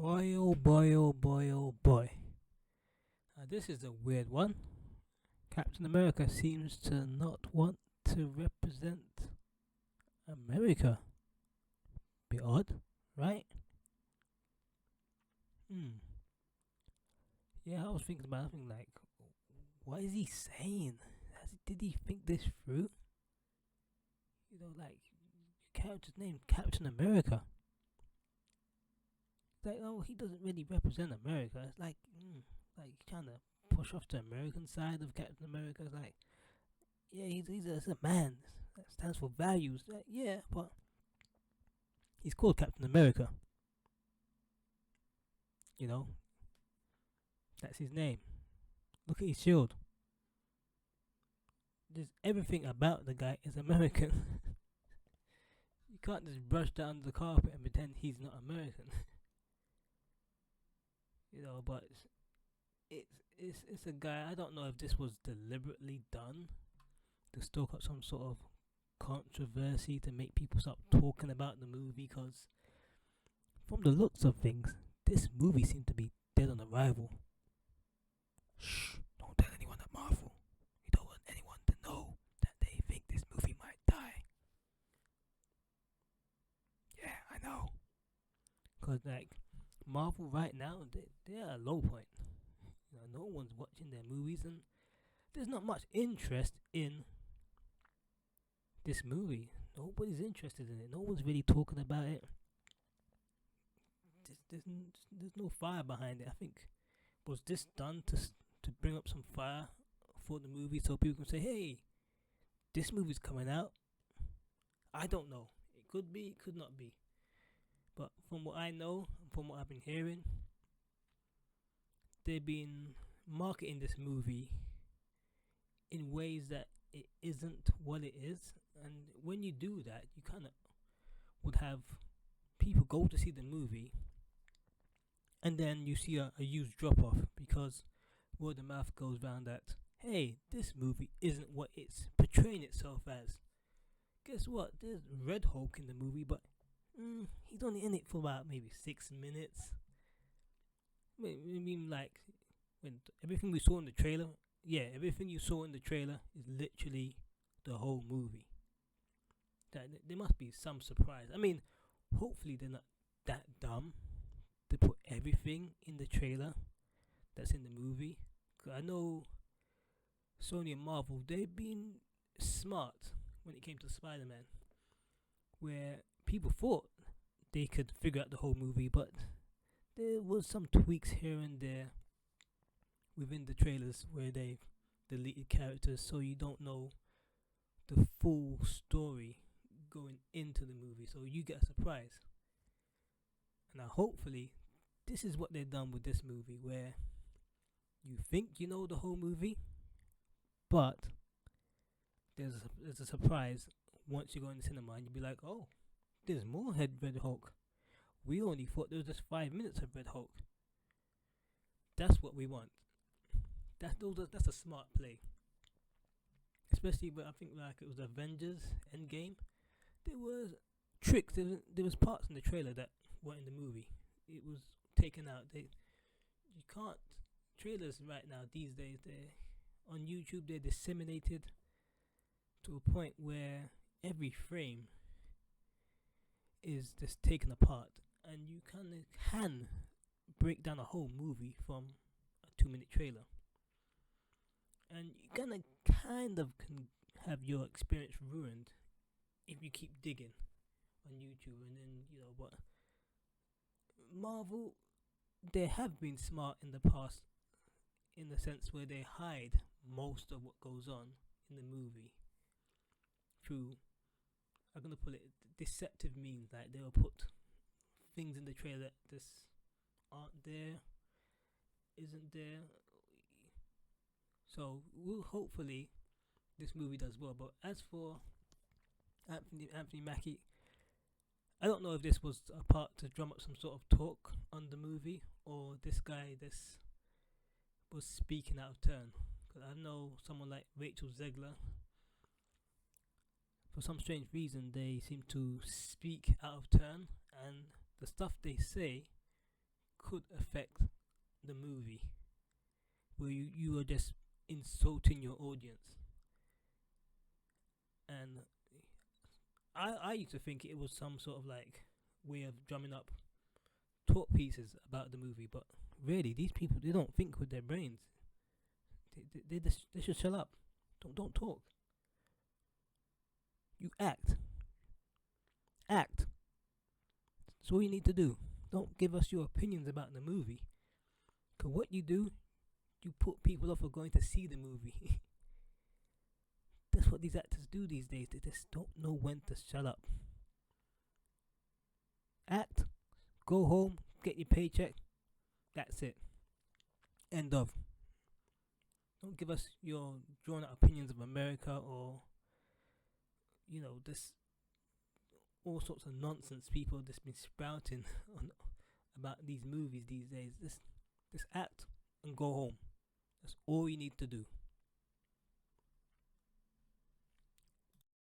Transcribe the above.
Boy, oh boy, oh boy, oh boy. This is a weird one. Captain America seems to not want to represent America. Bit odd, right? Hmm. Yeah, I was thinking about something like, what is he saying? Did he think this through? Like, your character's name, Captain America. It's like, oh, he doesn't really represent America. It's like trying to push off the American side of Captain America. It's like, yeah, he's a man that stands for values. Like, yeah, but he's called Captain America. You know, that's his name. Look at his shield. Just everything about the guy is American. You can't just brush that under the carpet and pretend he's not American. But it's a guy. I don't know if this was deliberately done to stoke up some sort of controversy to make people stop talking about the movie. Because from the looks of things, this movie seemed to be dead on arrival. Shh! Don't tell anyone at Marvel. You don't want anyone to know that they think this movie might die. Yeah, I know. Because Marvel right now, they're at a low point. No one's watching their movies, and there's not much interest in this movie. Nobody's interested in it. No one's really talking about it. There's no fire behind it. I think, was this done to bring up some fire for the movie so people can say, hey, this movie's coming out? I don't know. It could be, it could not be. But from what I know, from what I've been hearing, they've been marketing this movie in ways that it isn't what it is. And when you do that, you kind of would have people go to see the movie, and then you see a huge drop off because word of mouth goes round that, hey, this movie isn't what it's portraying itself as. Guess what? There's Red Hulk in the movie, but he's only in it for about maybe 6 minutes. I mean, like, when everything we saw in the trailer, everything you saw in the trailer is literally the whole movie. There must be some surprise. I mean, hopefully they're not that dumb to put everything in the trailer that's in the movie. 'Cause I know Sony and Marvel, they've been smart when it came to Spider-Man, where people thought they could figure out the whole movie, but there was some tweaks here and there within the trailers where they've deleted characters so you don't know the full story going into the movie, so you get a surprise. And now hopefully this is what they've done with this movie, where you think you know the whole movie, but there's a surprise once you go in the cinema and you'll be like, oh, there's more Red Hulk. We only thought there was just 5 minutes of Red Hulk. That's what we want. That's a smart play. Especially when I think like it was Avengers Endgame. There was tricks. There was parts in the trailer that weren't in the movie. It was taken out. You can't. Trailers right now these days, they're on YouTube. They're disseminated to a point where every frame is just taken apart, and you can break down a whole movie from a 2-minute trailer, and you kind of can have your experience ruined if you keep digging on YouTube. And then but Marvel, they have been smart in the past, in the sense where they hide most of what goes on in the movie through, I'm gonna put it, deceptive means. Like they will put things in the trailer that just aren't there, isn't there. So hopefully this movie does well. But as for Anthony Mackie, I don't know if this was a part to drum up some sort of talk on the movie, or this guy was speaking out of turn. Because I know someone like Rachel Zegler, for some strange reason, they seem to speak out of turn, and the stuff they say could affect the movie, where you are just insulting your audience. And I used to think it was some sort of like way of drumming up talk pieces about the movie, but really these people, they don't think with their brains. They should shut up. Don't talk. You act. Act. That's all you need to do. Don't give us your opinions about the movie. Cause what you do, you put people off of going to see the movie. That's what these actors do these days. They just don't know when to shut up. Act. Go home. Get your paycheck. That's it. End of. Don't give us your drawn out opinions of America, or this all sorts of nonsense people just been sprouting on about these movies these days. Just act and go home. That's all you need to do.